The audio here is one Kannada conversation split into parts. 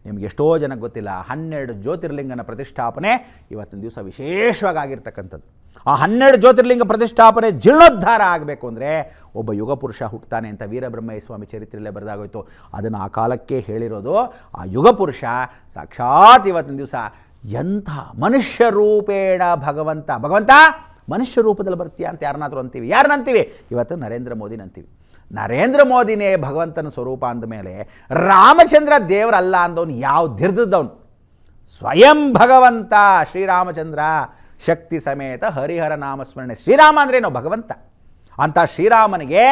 ನಿಮ್ಗೆ ಎಷ್ಟೋ ಜನಕ್ಕೆ ಗೊತ್ತಿಲ್ಲ, 12 ಜ್ಯೋತಿರ್ಲಿಂಗನ ಪ್ರತಿಷ್ಠಾಪನೆ ಇವತ್ತಿನ ದಿವಸ ವಿಶೇಷವಾಗಿ ಆಗಿರ್ತಕ್ಕಂಥದ್ದು. ಆ 12 ಜ್ಯೋತಿರ್ಲಿಂಗ ಪ್ರತಿಷ್ಠಾಪನೆ ಜೀರ್ಣೋದ್ಧಾರ ಆಗಬೇಕು ಅಂದರೆ ಒಬ್ಬ ಯುಗ ಪುರುಷ ಹುಟ್ಟುತ್ತಾನೆ ಅಂತ ವೀರಬ್ರಹ್ಮಯ್ಯ ಸ್ವಾಮಿ ಚರಿತ್ರೆಯಲ್ಲೇ ಬರೆದಾಗೋಯ್ತು. ಅದನ್ನು ಆ ಕಾಲಕ್ಕೆ ಹೇಳಿರೋದು ಆ ಯುಗ ಪುರುಷ ಸಾಕ್ಷಾತ್ ಇವತ್ತಿನ ದಿವಸ ಎಂಥ ಮನುಷ್ಯ ರೂಪೇಣ ಭಗವಂತ ಮನುಷ್ಯ ರೂಪದಲ್ಲಿ ಬರ್ತೀಯ ಅಂತ ಯಾರನ್ನಾದರೂ ಅಂತೀವಿ. ಯಾರನ್ನಂತೀವಿ? ಇವತ್ತು ನರೇಂದ್ರ ಮೋದಿನ ಅಂತೀವಿ. ನರೇಂದ್ರ ಮೋದಿನೇ ಭಗವಂತನ ಸ್ವರೂಪ ಅಂದಮೇಲೆ ರಾಮಚಂದ್ರ ದೇವರಲ್ಲ ಅಂದವನು ಯಾವ ಧಿರ್ದವನು? ಸ್ವಯಂ ಭಗವಂತ ಶ್ರೀರಾಮಚಂದ್ರ ಶಕ್ತಿ ಸಮೇತ ಹರಿಹರ ನಾಮಸ್ಮರಣೆ. ಶ್ರೀರಾಮ ಅಂದ್ರೇನು? ಭಗವಂತ. ಅಂಥ ಶ್ರೀರಾಮನಿಗೆ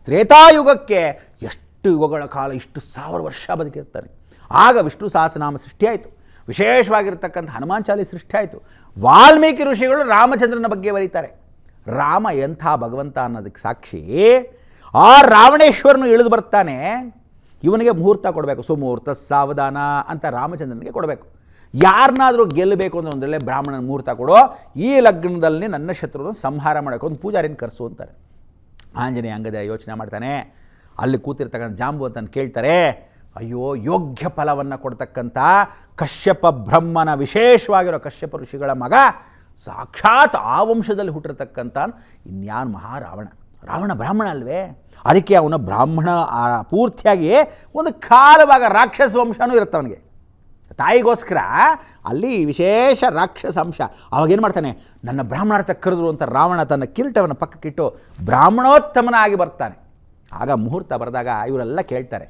ತ್ರೇತಾಯುಗಕ್ಕೆ ಎಷ್ಟು ಯುಗಗಳ ಕಾಲ, ಇಷ್ಟು 1000 ವರ್ಷ ಬದುಕಿರ್ತಾನೆ. ಆಗ ವಿಷ್ಣು ಸಹಸ್ರನಾಮ ಸೃಷ್ಟಿಯಾಯಿತು. ವಿಶೇಷವಾಗಿರ್ತಕ್ಕಂಥ ಹನುಮಾನ್ ಚಾಲೀಸ್ ಸೃಷ್ಟಿಯಾಯಿತು. ವಾಲ್ಮೀಕಿ ಋಷಿಗಳು ರಾಮಚಂದ್ರನ ಬಗ್ಗೆ ಬರೀತಾರೆ. ರಾಮ ಎಂಥ ಭಗವಂತ ಅನ್ನೋದಕ್ಕೆ ಸಾಕ್ಷಿ ಆ ರಾವಣೇಶ್ವರನು ಇಳಿದು ಬರ್ತಾನೆ. ಇವನಿಗೆ ಮುಹೂರ್ತ ಕೊಡಬೇಕು, ಸುಮುಹೂರ್ತ ಸಾವಧಾನ ಅಂತ ರಾಮಚಂದ್ರನಿಗೆ ಕೊಡಬೇಕು. ಯಾರನ್ನಾದರೂ ಗೆಲ್ಲಬೇಕು ಅಂದರೆ ಒಂದರಲ್ಲೇ ಬ್ರಾಹ್ಮಣನ ಮುಹೂರ್ತ ಕೊಡೋ, ಈ ಲಗ್ನದಲ್ಲಿ ನನ್ನ ಶತ್ರುವನ್ನು ಸಂಹಾರ ಮಾಡೋಕ್ಕೆ ಒಂದು ಪೂಜಾರಿನ ಕರೆಸು ಅಂತಾರೆ. ಆಂಜನೇಯ ಅಂಗದ ಯೋಚನೆ ಮಾಡ್ತಾನೆ. ಅಲ್ಲಿ ಕೂತಿರ್ತಕ್ಕಂಥ ಜಾಂಬುವಂತನ ಕೇಳ್ತಾರೆ, ಅಯ್ಯೋ ಯೋಗ್ಯ ಫಲವನ್ನು ಕೊಡ್ತಕ್ಕಂಥ ಕಶ್ಯಪ ಬ್ರಹ್ಮನ ವಿಶೇಷವಾಗಿರೋ ಕಶ್ಯಪ ಋಷಿಗಳ ಮಗ ಸಾಕ್ಷಾತ್ ಆ ವಂಶದಲ್ಲಿ ಹುಟ್ಟಿರ್ತಕ್ಕಂಥ ಇನ್ಯಾನು ಮಹಾರಾವಣ. ರಾವಣ ಬ್ರಾಹ್ಮಣ ಅಲ್ವೇ? ಅದಕ್ಕೆ ಅವನ ಬ್ರಾಹ್ಮಣ ಪೂರ್ತಿಯಾಗಿ ಒಂದು ಕಾಲವಾಗ ರಾಕ್ಷಸ ವಂಶನೂ ಇರುತ್ತೆ ಅವನಿಗೆ. ತಾಯಿಗೋಸ್ಕರ ಅಲ್ಲಿ ವಿಶೇಷ ರಾಕ್ಷಸ ಅಂಶ. ಅವಾಗೇನು ಮಾಡ್ತಾನೆ, ನನ್ನ ಬ್ರಾಹ್ಮಣಾರ್ಥ ಕರೆದ್ರು ಅಂತ ರಾವಣ ತನ್ನ ಕಿರೀಟವನ್ನು ಪಕ್ಕಕ್ಕಿಟ್ಟು ಬ್ರಾಹ್ಮಣೋತ್ತಮನಾಗಿ ಬರ್ತಾನೆ. ಆಗ ಮುಹೂರ್ತ ಬರೆದಾಗ ಇವರೆಲ್ಲ ಕೇಳ್ತಾರೆ,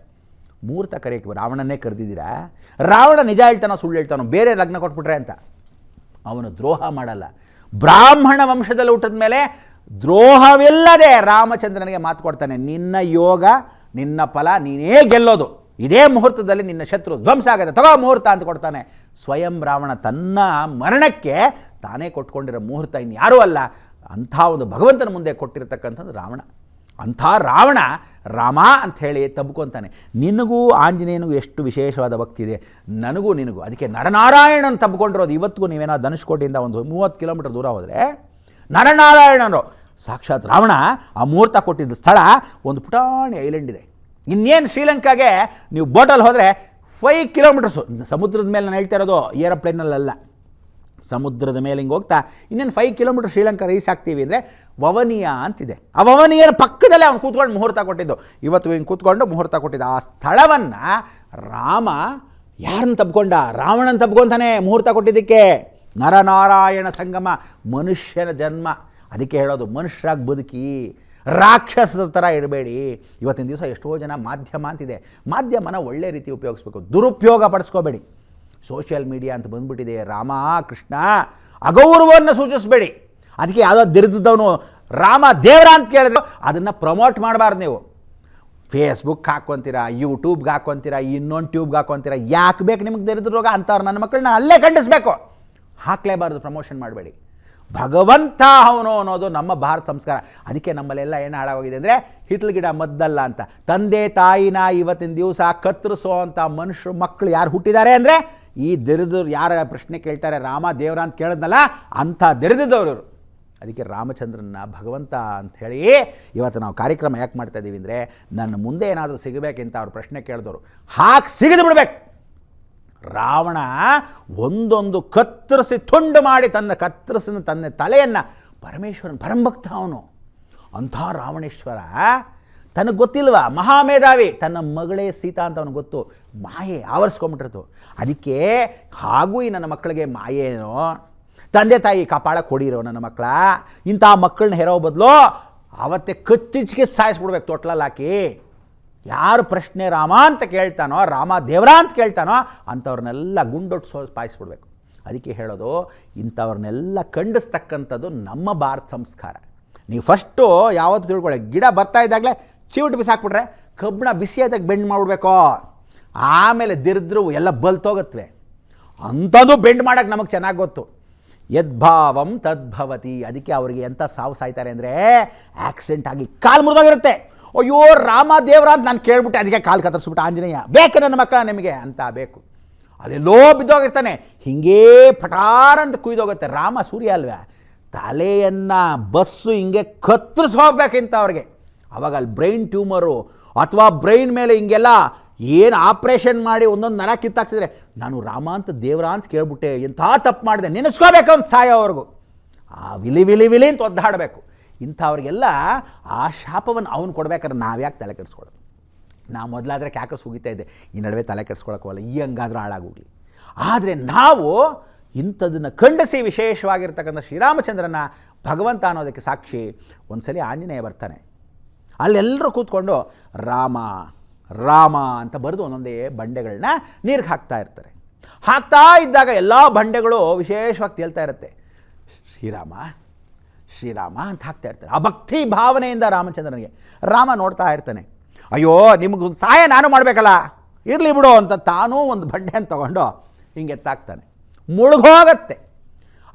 ಮುಹೂರ್ತ ಕರೆಯೋಕ್ಕೆ ರಾವಣನ್ನೇ ಕರೆದಿದ್ದೀರಾ? ರಾವಣ ನಿಜ ಹೇಳ್ತಾನೋ ಸುಳ್ಳು ಹೇಳ್ತಾನೋ, ಬೇರೆ ಲಗ್ನ ಕೊಟ್ಬಿಟ್ರೆ ಅಂತ. ಅವನು ದ್ರೋಹ ಮಾಡಲ್ಲ. ಬ್ರಾಹ್ಮಣ ವಂಶದಲ್ಲಿ ಹುಟ್ಟಿದ ಮೇಲೆ ದ್ರೋಹವಿಲ್ಲದೆ ರಾಮಚಂದ್ರನಿಗೆ ಮಾತು ಕೊಡ್ತಾನೆ, ನಿನ್ನ ಯೋಗ ನಿನ್ನ ಫಲ ನೀನೇ ಗೆಲ್ಲೋದು, ಇದೇ ಮುಹೂರ್ತದಲ್ಲಿ ನಿನ್ನ ಶತ್ರು ಧ್ವಂಸ ಆಗುತ್ತೆ, ತಗೋ ಮುಹೂರ್ತ ಅಂತ ಕೊಡ್ತಾನೆ. ಸ್ವಯಂ ರಾವಣ ತನ್ನ ಮರಣಕ್ಕೆ ತಾನೇ ಕೊಟ್ಕೊಂಡಿರೋ ಮುಹೂರ್ತ ಇನ್ಯಾರೂ ಅಲ್ಲ, ಅಂಥ ಒಂದು ಭಗವಂತನ ಮುಂದೆ ಕೊಟ್ಟಿರ್ತಕ್ಕಂಥದ್ದು ರಾವಣ. ಅಂಥ ರಾವಣ ರಾಮ ಅಂಥೇಳಿ ತಬ್ಕೊತಾನೆ. ನಿನಗೂ ಆಂಜನೇಯನಿಗೂ ಎಷ್ಟು ವಿಶೇಷವಾದ ಭಕ್ತಿ ಇದೆ, ನನಗೂ ನಿನಗೂ. ಅದಕ್ಕೆ ನರನಾರಾಯಣನ ತಬ್ಕೊಂಡಿರೋದು. ಇವತ್ತಿಗೂ ನೀವೇನೋ ಧನುಷ್ಕೋಟಿಯಿಂದ ಒಂದು 30 ಕಿಲೋಮೀಟರ್ ದೂರ ಹೋದರೆ ನರನಾರಾಯಣರು ಸಾಕ್ಷಾತ್ ರಾವಣ ಆ ಮುಹೂರ್ತ ಕೊಟ್ಟಿದ್ದ ಸ್ಥಳ ಒಂದು ಪುಟಾಣಿ ಐಲ್ಯಾಂಡ್ ಇದೆ. ಇನ್ನೇನು ಶ್ರೀಲಂಕಾಗೆ ನೀವು ಬೋಟಲ್ಲಿ ಹೋದರೆ 5 ಕಿಲೋಮೀಟರ್ಸು, ಸಮುದ್ರದ ಮೇಲೆ ನಾನು ಹೇಳ್ತಾ ಇರೋದು ಏರೋಪ್ಲೇನಲ್ಲ, ಸಮುದ್ರದ ಮೇಲೆ ಹಿಂಗೆ ಹೋಗ್ತಾ ಇನ್ನೇನು 5 ಕಿಲೋಮೀಟರ್ ಶ್ರೀಲಂಕಾ ರೀಚ್ ಆಗ್ತೀವಿ ಅಂದರೆ ವವನಿಯ ಅಂತಿದೆ. ಆ ವವನಿಯನ ಪಕ್ಕದಲ್ಲೇ ಅವ್ನು ಕೂತ್ಕೊಂಡು ಮುಹೂರ್ತ ಕೊಟ್ಟಿದ್ದು. ಇವತ್ತು ಹಿಂಗೆ ಕೂತ್ಕೊಂಡು ಮುಹೂರ್ತ ಕೊಟ್ಟಿದ್ದ ಆ ಸ್ಥಳವನ್ನು ರಾಮ ಯಾರನ್ನು ತಬ್ಕೊಂಡ? ರಾವಣನ ತಬ್ಕೊತಾನೆ ಮುಹೂರ್ತ ಕೊಟ್ಟಿದ್ದಕ್ಕೆ. ನರನಾರಾಯಣ ಸಂಗಮ, ಮನುಷ್ಯನ ಜನ್ಮ. ಅದಕ್ಕೆ ಹೇಳೋದು ಮನುಷ್ಯರಾಗಿ ಬದುಕಿ, ರಾಕ್ಷಸದ ಥರ ಇರಬೇಡಿ. ಇವತ್ತಿನ ದಿವಸ ಎಷ್ಟೋ ಜನ ಮಾಧ್ಯಮ ಅಂತಿದೆ, ಮಾಧ್ಯಮನ ಒಳ್ಳೆ ರೀತಿ ಉಪಯೋಗಿಸ್ಬೇಕು, ದುರುಪಯೋಗ ಪಡಿಸ್ಕೋಬೇಡಿ. ಸೋಷಿಯಲ್ ಮೀಡಿಯಾ ಅಂತ ಬಂದ್ಬಿಟ್ಟಿದೆ. ರಾಮ ಕೃಷ್ಣ ಅಗೌರವವನ್ನು ಸೂಚಿಸಬೇಡಿ. ಅದಕ್ಕೆ ಯಾವುದೋ ದಿರಿದವನು ರಾಮ ದೇವರ ಅಂತ ಕೇಳಿದ್ರು ಅದನ್ನು ಪ್ರಮೋಟ್ ಮಾಡಬಾರ್ದು. ನೀವು ಫೇಸ್ಬುಕ್ ಹಾಕ್ಕೊತೀರಾ, ಯೂಟ್ಯೂಬ್ಗೆ ಹಾಕ್ಕೊತೀರಾ, ಇನ್ನೊಂದು ಟ್ಯೂಬ್ಗೆ ಹಾಕ್ಕೊತೀರಾ. ಯಾಕೆ ಬೇಕು ನಿಮಗೆ ದರಿದ್ರ ರೋಗ? ಅಂಥವ್ರು ನನ್ನ ಮಕ್ಕಳನ್ನ ಅಲ್ಲೇ ಖಂಡಿಸ್ಬೇಕು, ಹಾಕಲೇಬಾರ್ದು, ಪ್ರಮೋಷನ್ ಮಾಡಬೇಡಿ. ಭಗವಂತ ಅವನು ಅನ್ನೋದು ನಮ್ಮ ಭಾರತ ಸಂಸ್ಕಾರ. ಅದಕ್ಕೆ ನಮ್ಮಲ್ಲೆಲ್ಲ ಏನು ಹಾಳಾಗೋಗಿದೆ ಅಂದರೆ ಹಿತ್ತಲ ಗಿಡ ಮದ್ದಲ್ಲ ಅಂತ. ತಂದೆ ತಾಯಿನ ಇವತ್ತಿನ ದಿವಸ ಕತ್ತರಿಸೋ ಅಂಥ ಮನುಷ್ಯರು ಮಕ್ಕಳು ಯಾರು ಹುಟ್ಟಿದ್ದಾರೆ ಅಂದರೆ ಈ ದರಿದ್ರು ಯಾರ ಪ್ರಶ್ನೆ ಕೇಳ್ತಾರೆ, ರಾಮ ದೇವರ ಅಂತ ಕೇಳಿದ್ನಲ್ಲ ಅಂಥ ದರಿದವರು. ಅದಕ್ಕೆ ರಾಮಚಂದ್ರನ ಭಗವಂತ ಅಂಥೇಳಿ ಇವತ್ತು ನಾವು ಕಾರ್ಯಕ್ರಮ ಯಾಕೆ ಮಾಡ್ತಾಯಿದ್ದೀವಿ ಅಂದರೆ ನನ್ನ ಮುಂದೆ ಏನಾದರೂ ಸಿಗಬೇಕಿಂತ ಅವ್ರು ಪ್ರಶ್ನೆ ಕೇಳಿದವರು ಹಾಕಿ ಸಿಗಿದು ಬಿಡ್ಬೇಕು. ರಾವಣ ಒಂದೊಂದು ಕತ್ತರಿಸಿ ತುಂಡು ಮಾಡಿ ಕತ್ತರಿಸಿದ ತನ್ನ ತಲೆಯನ್ನು ಪರಮೇಶ್ವರನ ಪರಂಭಕ್ತ ಅವನು. ಅಂಥ ರಾವಣೇಶ್ವರ ತನಗೆ ಗೊತ್ತಿಲ್ವಾ, ಮಹಾಮೇಧಾವಿ, ತನ್ನ ಮಗಳೇ ಸೀತಾ ಅಂತ ಅವನಿಗೆ ಗೊತ್ತು. ಮಾಯೆ ಆವರಿಸ್ಕೊಂಬಿಟ್ಟಿರ್ತು. ಅದಕ್ಕೆ ಹಾಗೂ ಈ ನನ್ನ ಮಕ್ಕಳಿಗೆ ಮಾಯೇನೋ, ತಂದೆ ತಾಯಿ ಕಾಪಾಡಕ್ಕೆ ಹೊಡಿರೋ ನನ್ನ ಮಕ್ಕಳ, ಇಂಥ ಮಕ್ಕಳನ್ನ ಹೆರೋ ಬದಲು ಆವತ್ತೇ ಕತ್ತಿಚ್ಚಿಗೆ ಸಾಯಿಸ್ಬಿಡ್ಬೇಕು ತೊಟ್ಲಲ್ಲಿ ಹಾಕಿ. ಯಾರು ಪ್ರಶ್ನೆ ರಾಮ ಅಂತ ಕೇಳ್ತಾನೋ, ರಾಮ ದೇವರ ಅಂತ ಕೇಳ್ತಾನೋ ಅಂಥವ್ರನ್ನೆಲ್ಲ ಗುಂಡೊಟ್ಟು ಪಾಯಿಸ್ಬಿಡ್ಬೇಕು. ಅದಕ್ಕೆ ಹೇಳೋದು ಇಂಥವ್ರನ್ನೆಲ್ಲ ಖಂಡಿಸ್ತಕ್ಕಂಥದ್ದು ನಮ್ಮ ಭಾರತ ಸಂಸ್ಕಾರ. ನೀವು ಫಸ್ಟು ಯಾವತ್ತೂ ತಿಳ್ಕೊಳ್ಳಿ, ಗಿಡ ಬರ್ತಾ ಇದ್ದಾಗಲೇ ಚಿವುಟು ಬಿಸಾಕ್ಬಿಟ್ರೆ ಕಬ್ಬಣ ಬಿಸಿಯಾದಾಗ ಬೆಂಡ್ ಮಾಡಿಬಿಡ್ಬೇಕು. ಆಮೇಲೆ ದಿರಿದ್ರು ಎಲ್ಲ ಬಲ್ತೋಗತ್ವೆ. ಅಂಥದ್ದು ಬೆಂಡ್ ಮಾಡೋಕ್ಕೆ ನಮಗೆ ಚೆನ್ನಾಗಿ ಗೊತ್ತು. ಯದ್ಭಾವಂ ತದ್ಭವತಿ. ಅದಕ್ಕೆ ಅವರಿಗೆ ಎಂಥ ಸಾವು ಸಾಯ್ತಾರೆ ಅಂದರೆ ಆಕ್ಸಿಡೆಂಟ್ ಆಗಿ ಕಾಲು ಮುರಿದೋಗಿರುತ್ತೆ. ಅಯ್ಯೋ ರಾಮ ದೇವರ ಅಂತ ನಾನು ಕೇಳ್ಬಿಟ್ಟೆ, ಅದಕ್ಕೆ ಕಾಲು ಕತ್ತರಿಸ್ಬಿಟ್ಟು ಆಂಜನೇಯ ಬೇಕು ನನ್ನ ಮಕ್ಕಳ ನಿಮಗೆ ಅಂತ ಬೇಕು. ಅಲ್ಲೆಲ್ಲೋ ಬಿದ್ದೋಗಿರ್ತಾನೆ, ಹಿಂಗೇ ಪಟಾರ್ ಅಂತ ಕುಯ್ದೋಗುತ್ತೆ. ರಾಮ ಸೂರ್ಯ ಅಲ್ವೇ, ತಲೆಯನ್ನು ಬಸ್ಸು ಹಿಂಗೆ ಕತ್ತರಿಸಿ ಹೋಗ್ಬೇಕಿಂತ ಅವ್ರಿಗೆ. ಅವಾಗ ಅಲ್ಲಿ ಬ್ರೈನ್ ಟ್ಯೂಮರು ಅಥವಾ ಬ್ರೈನ್ ಮೇಲೆ ಹಿಂಗೆಲ್ಲ ಏನು ಆಪ್ರೇಷನ್ ಮಾಡಿ ಒಂದೊಂದು ನರ ಕಿತ್ತಾಕ್ತಿದ್ರೆ ನಾನು ರಾಮ ಅಂತ ದೇವರ ಅಂತ ಕೇಳ್ಬಿಟ್ಟೆ, ಎಂಥ ತಪ್ಪು ಮಾಡಿದೆ ನೆನೆಸ್ಕೋಬೇಕು ಅವ್ನು ಸಾಯೋವರೆಗೂ. ಆ ವಿಲಿ ವಿಲಿ ವಿಲಿ ಅಂತ ಒದ್ದಾಡಬೇಕು. ಇಂಥವ್ರಿಗೆಲ್ಲ ಆ ಶಾಪವನ್ನು ಅವನು ಕೊಡ್ಬೇಕಾದ್ರೆ ನಾವ್ಯಾಕೆ ತಲೆ ಕೆಡಿಸ್ಕೊಳ್ಳೋದು? ನಾ ಮೊದಲಾದರೆ ಕ್ಯಾಕಸ್ ಹೋಗಿತಾ ಇದ್ದೆ, ಈ ನಡುವೆ ತಲೆ ಕೆಡಿಸ್ಕೊಳಕ್ಕೋಲ್ಲ, ಈ ಹಂಗಾದ್ರೂ ಹಾಳಾಗೋಗ್ಲಿ. ಆದರೆ ನಾವು ಇಂಥದನ್ನು ಖಂಡಿಸಿ ವಿಶೇಷವಾಗಿರ್ತಕ್ಕಂಥ ಶ್ರೀರಾಮಚಂದ್ರನ ಭಗವಂತ ಅನ್ನೋದಕ್ಕೆ ಸಾಕ್ಷಿ. ಒಂದು ಸಲ ಆಂಜನೇಯ ಬರ್ತಾನೆ, ಅಲ್ಲೆಲ್ಲರೂ ಕೂತ್ಕೊಂಡು ರಾಮ ರಾಮ ಅಂತ ಬರೆದು ಒಂದೊಂದೇ ಬಂಡೆಗಳನ್ನ ನೀರಿಗೆ ಹಾಕ್ತಾ ಇರ್ತಾರೆ. ಹಾಕ್ತಾ ಇದ್ದಾಗ ಎಲ್ಲ ಬಂಡೆಗಳು ವಿಶೇಷವಾಗಿ ತೇಲ್ತಾ ಇರುತ್ತೆ. ಶ್ರೀರಾಮ ಶ್ರೀರಾಮ ಅಂತ ಹಾಕ್ತಾ ಇರ್ತಾರೆ ಆ ಭಕ್ತಿ ಭಾವನೆಯಿಂದ ರಾಮಚಂದ್ರನಿಗೆ. ರಾಮ ನೋಡ್ತಾ ಇರ್ತಾನೆ, ಅಯ್ಯೋ ನಿಮಗೊಂದು ಸಹಾಯ ನಾನು ಮಾಡಬೇಕಲ್ಲ, ಇರಲಿ ಬಿಡು ಅಂತ ತಾನೂ ಒಂದು ಬಂಡೆಯನ್ನು ತೊಗೊಂಡು ಹಿಂಗೆ ಎತ್ತಾಕ್ತಾನೆ, ಮುಳುಗೋಗತ್ತೆ.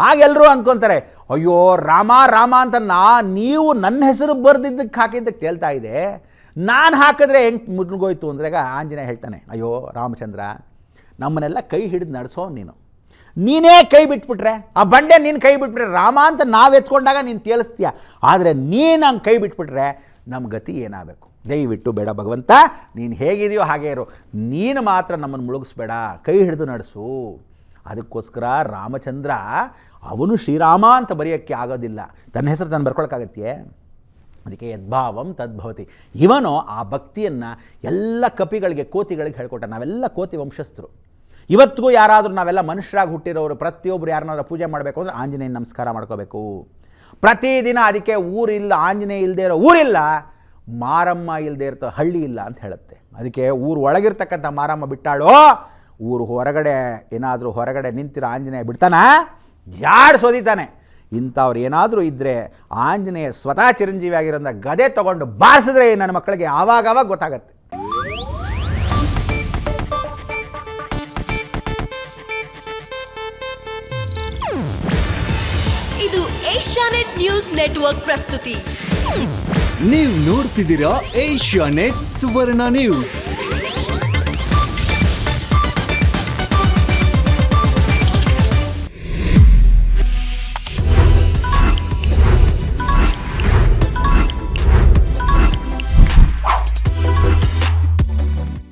ಆಗೆಲ್ಲರೂ ಅಂದ್ಕೊತಾರೆ, ಅಯ್ಯೋ ರಾಮ ರಾಮ ಅಂತ ನೀವು ನನ್ನ ಹೆಸರು ಬರೆದಿದ್ದಕ್ಕೆ ಹಾಕಿದ್ದಕ್ಕೆ ತೇಲ್ತಾ ಇದೆ, ನಾನು ಹಾಕಿದ್ರೆ ಹೆಂಗೆ ಮುಳುಗೋಯ್ತು ಅಂದ್ರಾಗ ಆಂಜನೇಯ ಹೇಳ್ತಾನೆ, ಅಯ್ಯೋ ರಾಮಚಂದ್ರ, ನಮ್ಮನ್ನೆಲ್ಲ ಕೈ ಹಿಡಿದು ನಡೆಸೋ ನೀನೇ ಕೈ ಬಿಟ್ಬಿಟ್ರೆ, ಆ ಬಂಡೆ ನೀನು ಕೈ ಬಿಟ್ಬಿಟ್ರೆ, ರಾಮ ಅಂತ ನಾವು ಎತ್ಕೊಂಡಾಗ ನೀನು ತೇಲಿಸ್ತೀಯ, ಆದರೆ ನೀನು ಹಂಗೆ ಕೈ ಬಿಟ್ಬಿಟ್ರೆ ನಮ್ಮ ಗತಿ ಏನಾಗಬೇಕು? ದಯವಿಟ್ಟು ಬೇಡ ಭಗವಂತ, ನೀನು ಹೇಗಿದೆಯೋ ಹಾಗೇ ಇರು, ನೀನು ಮಾತ್ರ ನಮ್ಮನ್ನು ಮುಳುಗಿಸ್ಬೇಡ, ಕೈ ಹಿಡಿದು ನಡೆಸು. ಅದಕ್ಕೋಸ್ಕರ ರಾಮಚಂದ್ರ ಅವನು ಶ್ರೀರಾಮ ಅಂತ ಬರೆಯೋಕ್ಕೆ ಆಗೋದಿಲ್ಲ, ತನ್ನ ಹೆಸರು ತಾನು ಬರ್ಕೊಳಕ್ಕಾಗತ್ತೆ. ಅದಕ್ಕೆ ಯದ್ಭಾವಂ ತದ್ಭವತಿ. ಇವನು ಆ ಭಕ್ತಿಯನ್ನು ಎಲ್ಲ ಕಪಿಗಳಿಗೆ, ಕೋತಿಗಳಿಗೆ ಹೇಳ್ಕೊಟ್ಟ. ನಾವೆಲ್ಲ ಕೋತಿ ವಂಶಸ್ಥರು. ಇವತ್ತಿಗೂ ಯಾರಾದರೂ ನಾವೆಲ್ಲ ಮನುಷ್ಯರಾಗಿ ಹುಟ್ಟಿರೋರು ಪ್ರತಿಯೊಬ್ಬರು ಯಾರನ್ನಾದ್ರೂ ಪೂಜೆ ಮಾಡಬೇಕು ಅಂದರೆ ಆಂಜನೇಯ ನಮಸ್ಕಾರ ಮಾಡ್ಕೋಬೇಕು ಪ್ರತಿದಿನ. ಅದಕ್ಕೆ ಊರಿಲ್ಲ, ಆಂಜನೇಯ ಇಲ್ಲದೆ ಇರೋ ಊರಿಲ್ಲ, ಮಾರಮ್ಮ ಇಲ್ಲದೆ ಇರ್ತ ಹಳ್ಳಿ ಇಲ್ಲ ಅಂತ ಹೇಳುತ್ತೆ. ಅದಕ್ಕೆ ಊರು ಒಳಗಿರ್ತಕ್ಕಂಥ ಮಾರಮ್ಮ ಬಿಟ್ಟಾಳೋ, ಊರು ಹೊರಗಡೆ ಏನಾದರೂ ಹೊರಗಡೆ ನಿಂತಿರೋ ಆಂಜನೇಯ ಬಿಡ್ತಾನ, ಜಾಡ್ ಸೋದಿತಾನೆ. ಇಂಥವ್ರು ಏನಾದರೂ ಇದ್ದರೆ ಆಂಜನೇಯ ಸ್ವತಃ ಚಿರಂಜೀವಿ ಆಗಿರೋಂಥ ಗದೆ ತೊಗೊಂಡು ಬಾರಿಸಿದ್ರೆ ನನ್ನ ಮಕ್ಕಳಿಗೆ ಆವಾಗವಾಗ ಗೊತ್ತಾಗತ್ತೆ. ಇದು ಏಷ್ಯಾನೆಟ್ ನ್ಯೂಸ್ ನೆಟ್ವರ್ಕ್ ಪ್ರಸ್ತುತಿ. ನೀವು ನೋಡ್ತಿದ್ದೀರಾ ಏಷ್ಯಾನೆಟ್ ಸುವರ್ಣ ನ್ಯೂಸ್.